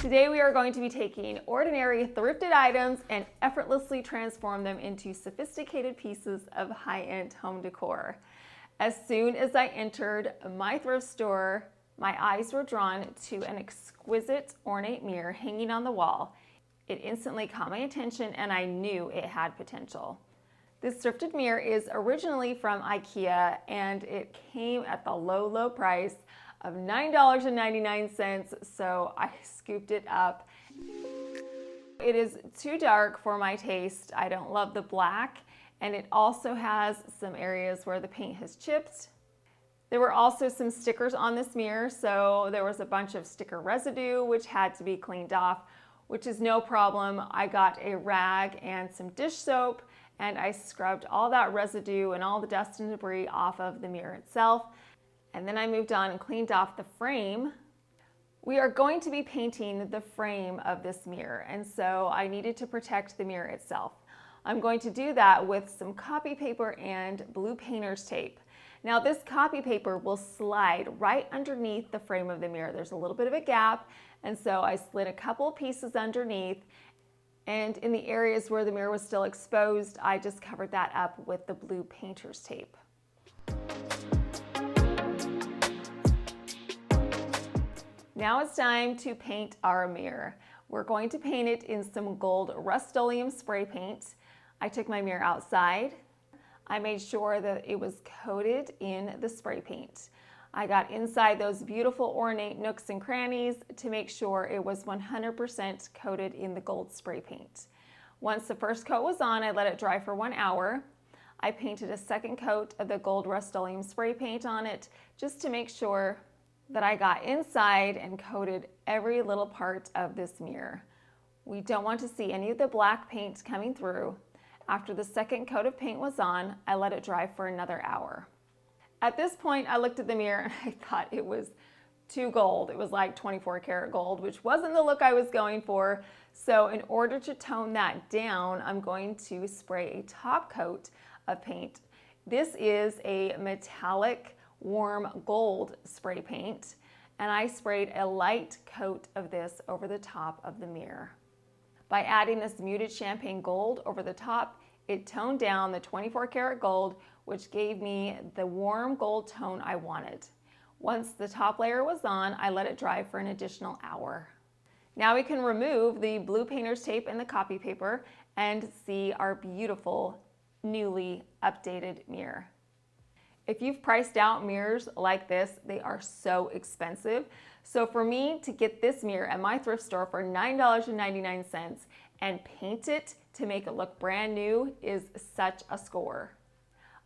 Today we are going to be taking ordinary thrifted items and effortlessly transform them into sophisticated pieces of high-end home decor. As soon as I entered my thrift store, my eyes were drawn to an exquisite ornate mirror hanging on the wall. It instantly caught my attention and I knew it had potential. This thrifted mirror is originally from IKEA and it came at the low price of $9.99, so I scooped it up. It is too dark for my taste. I don't love the black, and it also has some areas where the paint has chipped. There were also some stickers on this mirror, so there was a bunch of sticker residue which had to be cleaned off, which is no problem. I got a rag and some dish soap, and I scrubbed all that residue and all the dust and debris off of the mirror itself. And then I moved on and cleaned off the frame. We are going to be painting the frame of this mirror, and so I needed to protect the mirror itself. I'm going to do that with some copy paper and blue painter's tape. Now this copy paper will slide right underneath the frame of the mirror. There's a little bit of a gap, and so I slid a couple pieces underneath, and in the areas where the mirror was still exposed, I just covered that up with the blue painter's tape. Now it's time to paint our mirror. We're going to paint it in some gold Rust-Oleum spray paint. I took my mirror outside. I made sure that it was coated in the spray paint. I got inside those beautiful ornate nooks and crannies to make sure it was 100% coated in the gold spray paint. Once the first coat was on, I let it dry for 1 hour. I painted a second coat of the gold Rust-Oleum spray paint on it just to make sure that I got inside and coated every little part of this mirror. We don't want to see any of the black paint coming through. After the second coat of paint was on, I let it dry for another hour. At this point, I looked at the mirror and I thought it was too gold. It was like 24 karat gold, which wasn't the look I was going for. So in order to tone that down, I'm going to spray a top coat of paint. This is a metallic warm gold spray paint, and I sprayed a light coat of this over the top of the mirror. By adding this muted champagne gold over the top, it toned down the 24 karat gold, which gave me the warm gold tone I wanted. Once the top layer was on, I let it dry for an additional hour. Now we can remove the blue painter's tape and the copy paper and see our beautiful, newly updated mirror. If you've priced out mirrors like this, they are so expensive. So for me to get this mirror at my thrift store for $9.99 and paint it to make it look brand new is such a score.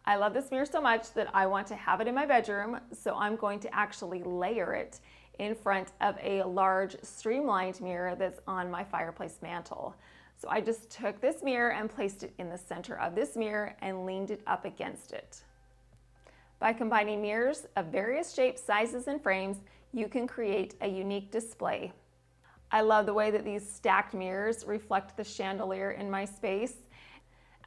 I love this mirror so much that I want to have it in my bedroom, so I'm going to actually layer it in front of a large streamlined mirror that's on my fireplace mantle. So I just took this mirror and placed it in the center of this mirror and leaned it up against it. By combining mirrors of various shapes, sizes, and frames, you can create a unique display. I love the way that these stacked mirrors reflect the chandelier in my space,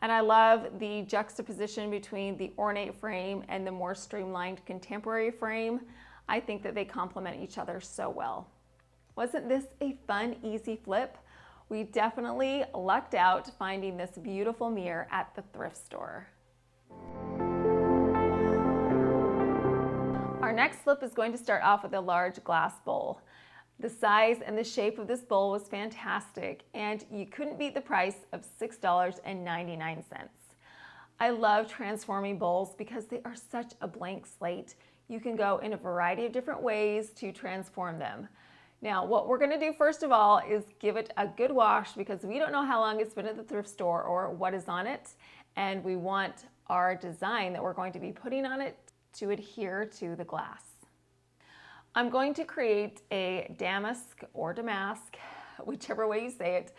and I love the juxtaposition between the ornate frame and the more streamlined contemporary frame. I think that they complement each other so well. Wasn't this a fun, easy flip? We definitely lucked out finding this beautiful mirror at the thrift store. Our next flip is going to start off with a large glass bowl. The size and the shape of this bowl was fantastic, and you couldn't beat the price of $6.99. I love transforming bowls because they are such a blank slate. You can go in a variety of different ways to transform them. Now, what we're going to do first of all is give it a good wash because we don't know how long it's been at the thrift store or what is on it, and we want our design that we're going to be putting on it to adhere to the glass. I'm going to create a damask or damask, whichever way you say it,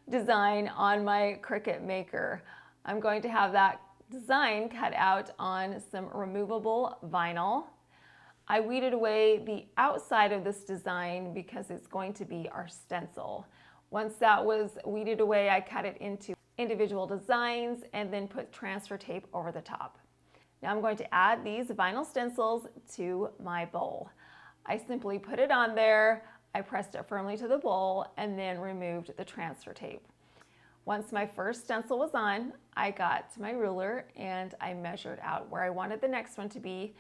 design on my Cricut maker. I'm going to have that design cut out on some removable vinyl. I weeded away the outside of this design because it's going to be our stencil. Once that was weeded away, I cut it into individual designs and then put transfer tape over the top. Now I'm going to add these vinyl stencils to my bowl. I simply put it on there, I pressed it firmly to the bowl and then removed the transfer tape. Once my first stencil was on, I got my ruler and I measured out where I wanted the next one to be.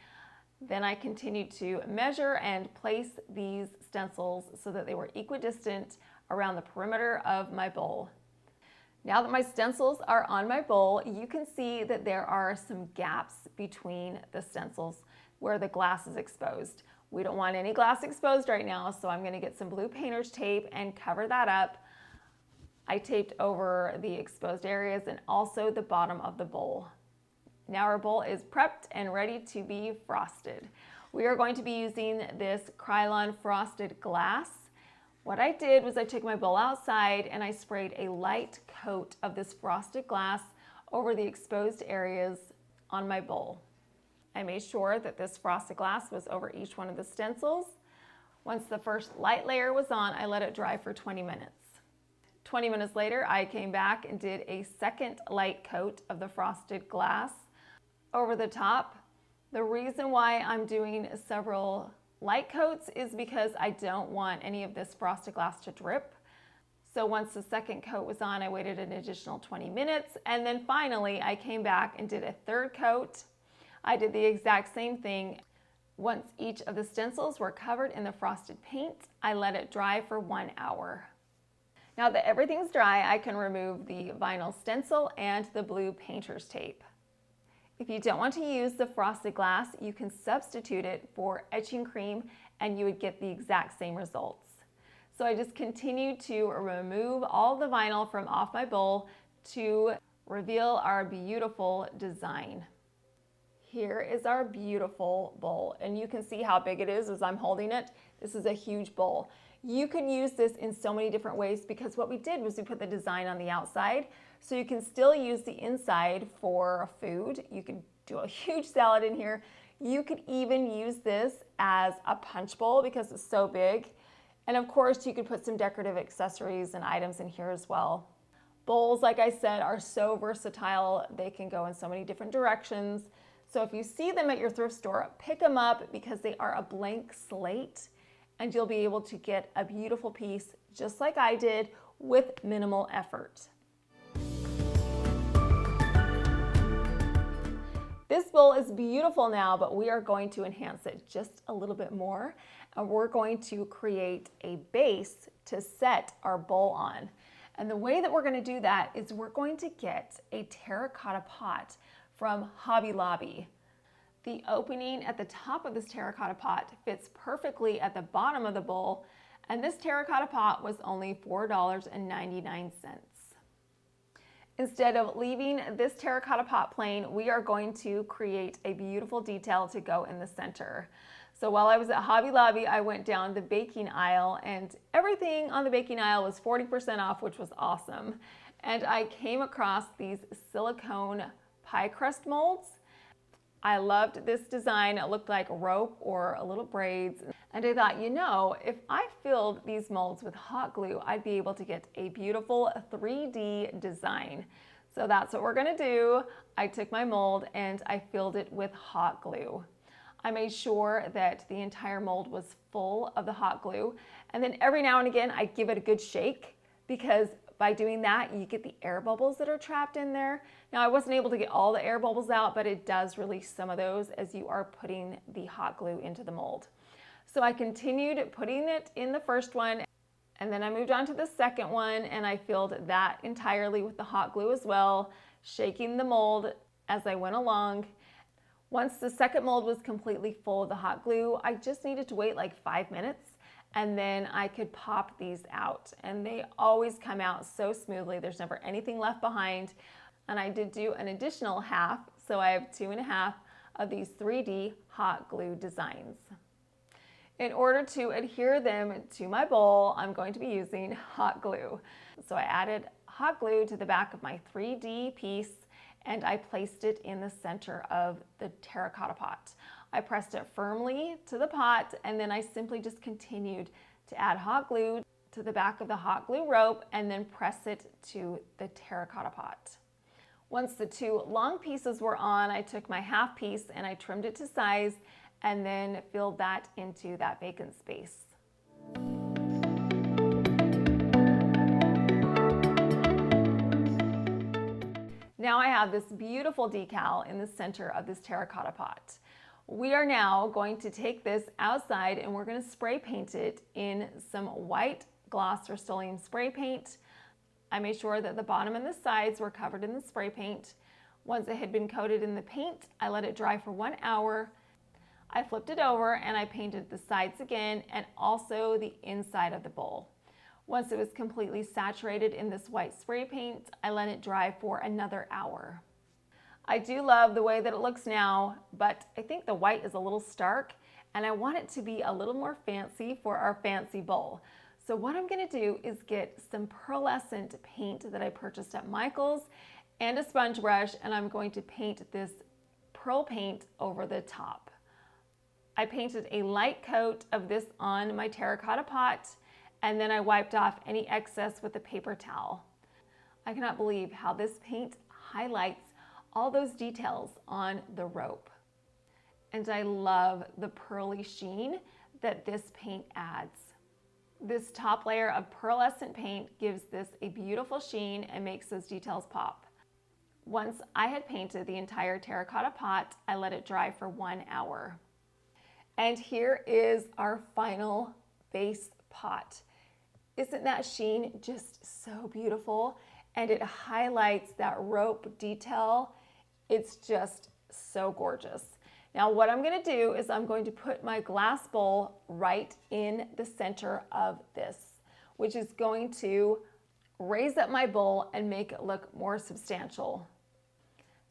Then I continued to measure and place these stencils so that they were equidistant around the perimeter of my bowl. Now that my stencils are on my bowl, you can see that there are some gaps between the stencils where the glass is exposed. We don't want any glass exposed right now, so I'm going to get some blue painter's tape and cover that up. I taped over the exposed areas and also the bottom of the bowl. Now our bowl is prepped and ready to be frosted. We are going to be using this Krylon frosted glass. What I did was I took my bowl outside and I sprayed a light coat of this frosted glass over the exposed areas on my bowl. I made sure that this frosted glass was over each one of the stencils. Once the first light layer was on, I let it dry for 20 minutes. 20 minutes later, I came back and did a second light coat of the frosted glass over the top. The reason why I'm doing several light coats is because I don't want any of this frosted glass to drip. So once the second coat was on, I waited an additional 20 minutes. And then finally, I came back and did a third coat. I did the exact same thing. Once each of the stencils were covered in the frosted paint, I let it dry for 1 hour. Now that everything's dry, I can remove the vinyl stencil and the blue painter's tape. If you don't want to use the frosted glass, you can substitute it for etching cream and you would get the exact same results. So I just continued to remove all the vinyl from off my bowl to reveal our beautiful design. Here is our beautiful bowl, and you can see how big it is as I'm holding it. This is a huge bowl. You can use this in so many different ways because what we did was we put the design on the outside, so you can still use the inside for food. You could do a huge salad in here. You could even use this as a punch bowl because it's so big. And of course, you could put some decorative accessories and items in here as well. Bowls, like I said, are so versatile. They can go in so many different directions. So if you see them at your thrift store, pick them up because they are a blank slate and you'll be able to get a beautiful piece just like I did with minimal effort. This bowl is beautiful now, but we are going to enhance it just a little bit more. And we're going to create a base to set our bowl on. And the way that we're going to do that is we're going to get a terracotta pot from Hobby Lobby. The opening at the top of this terracotta pot fits perfectly at the bottom of the bowl, and this terracotta pot was only $4.99. Instead of leaving this terracotta pot plain, we are going to create a beautiful detail to go in the center. So while I was at Hobby Lobby, I went down the baking aisle and everything on the baking aisle was 40% off, which was awesome. And I came across these silicone pie crust molds. I loved this design. It looked like rope or a little braids. And I thought, you know, if I filled these molds with hot glue, I'd be able to get a beautiful 3D design. So that's what we're gonna do. I took my mold and I filled it with hot glue. I made sure that the entire mold was full of the hot glue. And then every now and again, I give it a good shake because by doing that, you get the air bubbles that are trapped in there. Now, I wasn't able to get all the air bubbles out, but it does release some of those as you are putting the hot glue into the mold. So I continued putting it in the first one, and then I moved on to the second one, and I filled that entirely with the hot glue as well, shaking the mold as I went along. Once the second mold was completely full of the hot glue, I just needed to wait like 5 minutes and then I could pop these out. And they always come out so smoothly. There's never anything left behind. And I did do an additional half, so I have 2.5 of these 3D hot glue designs. In order to adhere them to my bowl, I'm going to be using hot glue. So I added hot glue to the back of my 3D piece and I placed it in the center of the terracotta pot. I pressed it firmly to the pot and then I simply just continued to add hot glue to the back of the hot glue rope and then press it to the terracotta pot. Once the 2 long pieces were on, I took my half piece and I trimmed it to size and then filled that into that vacant space. Now I have this beautiful decal in the center of this terracotta pot. We are now going to take this outside and we're going to spray paint it in some white gloss Rust-Oleum spray paint. I made sure that the bottom and the sides were covered in the spray paint. Once it had been coated in the paint, I let it dry for 1 hour. I flipped it over and I painted the sides again and also the inside of the bowl. Once it was completely saturated in this white spray paint, I let it dry for another hour. I do love the way that it looks now, but I think the white is a little stark and I want it to be a little more fancy for our fancy bowl. So what I'm going to do is get some pearlescent paint that I purchased at Michael's and a sponge brush, and I'm going to paint this pearl paint over the top. I painted a light coat of this on my terracotta pot, and then I wiped off any excess with a paper towel. I cannot believe how this paint highlights all those details on the rope. And I love the pearly sheen that this paint adds. This top layer of pearlescent paint gives this a beautiful sheen and makes those details pop. Once I had painted the entire terracotta pot, I let it dry for 1 hour. And here is our final base pot. Isn't that sheen just so beautiful? And it highlights that rope detail. It's just so gorgeous. Now what I'm going to do is I'm going to put my glass bowl right in the center of this, which is going to raise up my bowl and make it look more substantial.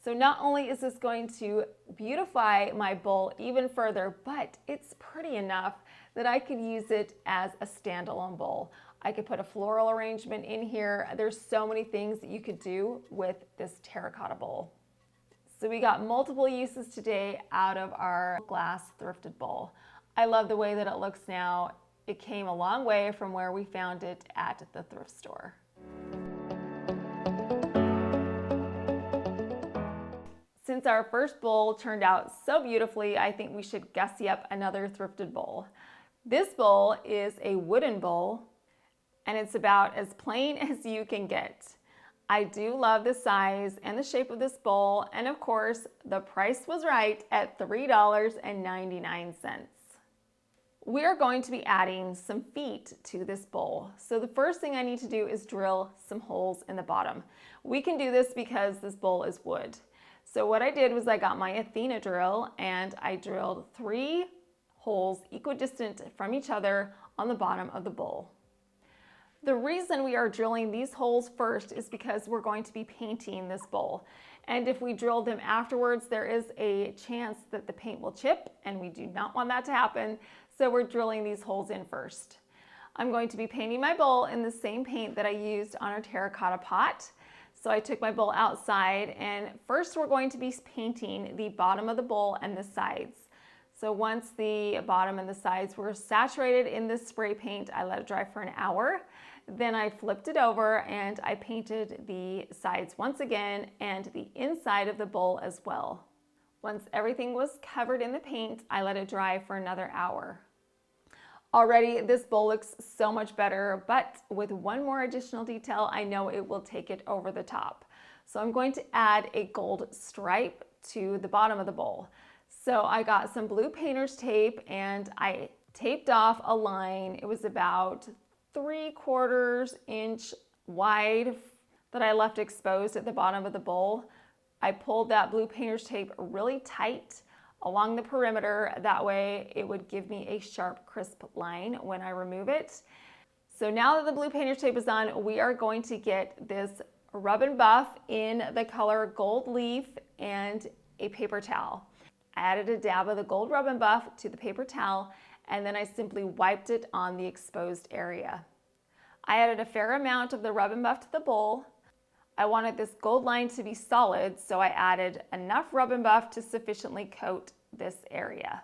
So not only is this going to beautify my bowl even further, but it's pretty enough that I could use it as a standalone bowl. I could put a floral arrangement in here. There's so many things that you could do with this terracotta bowl. So we got multiple uses today out of our glass thrifted bowl. I love the way that it looks now. It came a long way from where we found it at the thrift store. Since our first bowl turned out so beautifully, I think we should gussy up another thrifted bowl. This bowl is a wooden bowl, and it's about as plain as you can get. I do love the size and the shape of this bowl, and of course, the price was right at $3.99. We are going to be adding some feet to this bowl. So the first thing I need to do is drill some holes in the bottom. We can do this because this bowl is wood. So what I did was I got my Athena drill and I drilled 3 holes equidistant from each other on the bottom of the bowl. The reason we are drilling these holes first is because we're going to be painting this bowl. And if we drill them afterwards, there is a chance that the paint will chip, and we do not want that to happen. So we're drilling these holes in first. I'm going to be painting my bowl in the same paint that I used on our terracotta pot. So I took my bowl outside, and first we're going to be painting the bottom of the bowl and the sides. So once the bottom and the sides were saturated in this spray paint, I let it dry for an hour. Then I flipped it over and I painted the sides once again and the inside of the bowl as well. Once everything was covered in the paint, I let it dry for another hour. Already this bowl looks so much better, but with one more additional detail, I know it will take it over the top. So I'm going to add a gold stripe to the bottom of the bowl. So I got some blue painter's tape and I taped off a line. It was about 3/4 inch wide that I left exposed at the bottom of the bowl. I pulled that blue painter's tape really tight along the perimeter. That way it would give me a sharp, crisp line when I remove it. So now that the blue painter's tape is on, we are going to get this rub and buff in the color Gold Leaf and a paper towel. I added a dab of the gold rub and buff to the paper towel, and then I simply wiped it on the exposed area. I added a fair amount of the rub and buff to the bowl. I wanted this gold line to be solid, so I added enough rub and buff to sufficiently coat this area.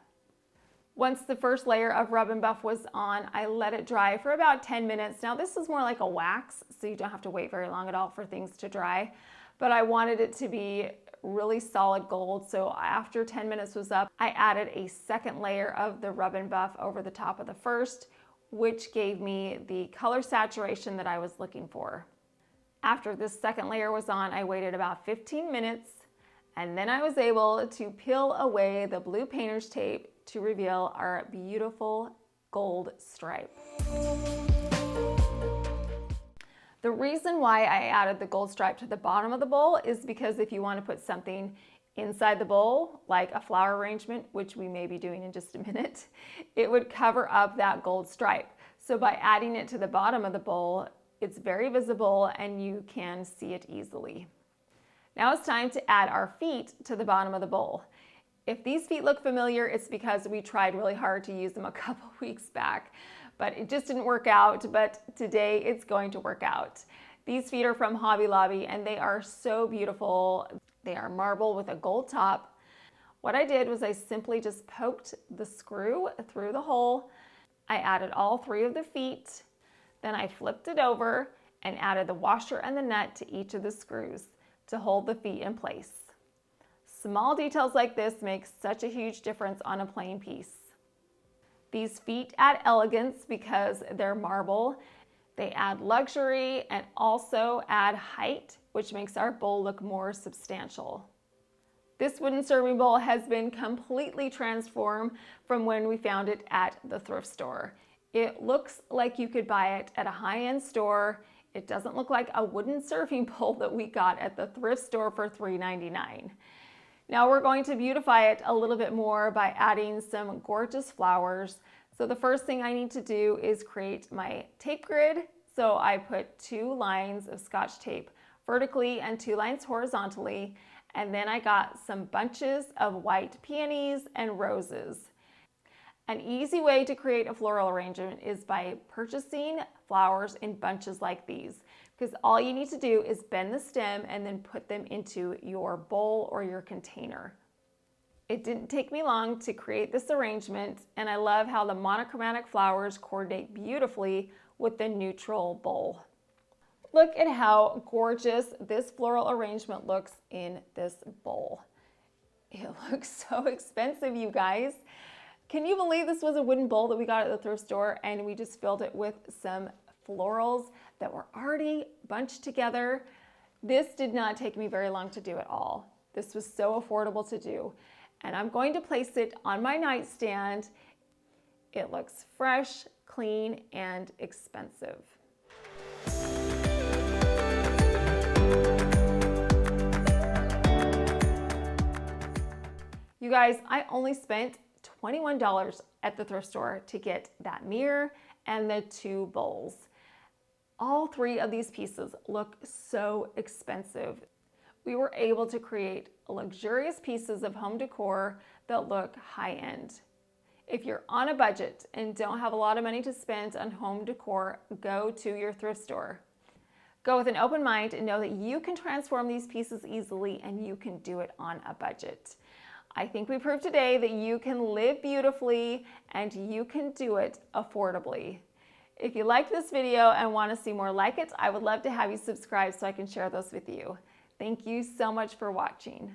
Once the first layer of rub and buff was on, I let it dry for about 10 minutes. Now this is more like a wax, so you don't have to wait very long at all for things to dry, but I wanted it to be really solid gold. So after 10 minutes was up, I added a second layer of the rub and buff over the top of the first, which gave me the color saturation that I was looking for. After this second layer was on, I waited about 15 minutes, and then I was able to peel away the blue painter's tape to reveal our beautiful gold stripe. The reason why I added the gold stripe to the bottom of the bowl is because if you want to put something inside the bowl, like a flower arrangement, which we may be doing in just a minute, it would cover up that gold stripe. So by adding it to the bottom of the bowl, it's very visible and you can see it easily. Now it's time to add our feet to the bottom of the bowl. If these feet look familiar, it's because we tried really hard to use them a couple weeks back, but it just didn't work out. But today it's going to work out. These feet are from Hobby Lobby and they are so beautiful. They are marble with a gold top. What I did was I simply just poked the screw through the hole. I added all 3 of the feet. Then I flipped it over and added the washer and the nut to each of the screws to hold the feet in place. Small details like this make such a huge difference on a plain piece. These feet add elegance because they're marble. They add luxury and also add height, which makes our bowl look more substantial. This wooden serving bowl has been completely transformed from when we found it at the thrift store. It looks like you could buy it at a high-end store. It doesn't look like a wooden serving bowl that we got at the thrift store for $3.99. Now we're going to beautify it a little bit more by adding some gorgeous flowers. So the first thing I need to do is create my tape grid. So I put 2 lines of Scotch tape vertically and 2 lines horizontally. And then I got some bunches of white peonies and roses. An easy way to create a floral arrangement is by purchasing flowers in bunches like these, because all you need to do is bend the stem and then put them into your bowl or your container. It didn't take me long to create this arrangement, and I love how the monochromatic flowers coordinate beautifully with the neutral bowl. Look at how gorgeous this floral arrangement looks in this bowl. It looks so expensive, you guys. Can you believe this was a wooden bowl that we got at the thrift store and we just filled it with some florals that were already bunched together? This did not take me very long to do at all. This was so affordable to do. And I'm going to place it on my nightstand. It looks fresh, clean, and expensive. You guys, I only spent $21 at the thrift store to get that mirror and the 2 bowls. All 3 of these pieces look so expensive. We were able to create luxurious pieces of home decor that look high-end. If you're on a budget and don't have a lot of money to spend on home decor, go to your thrift store. Go with an open mind and know that you can transform these pieces easily and you can do it on a budget. I think we proved today that you can live beautifully and you can do it affordably. If you liked this video and want to see more like it, I would love to have you subscribe so I can share those with you. Thank you so much for watching.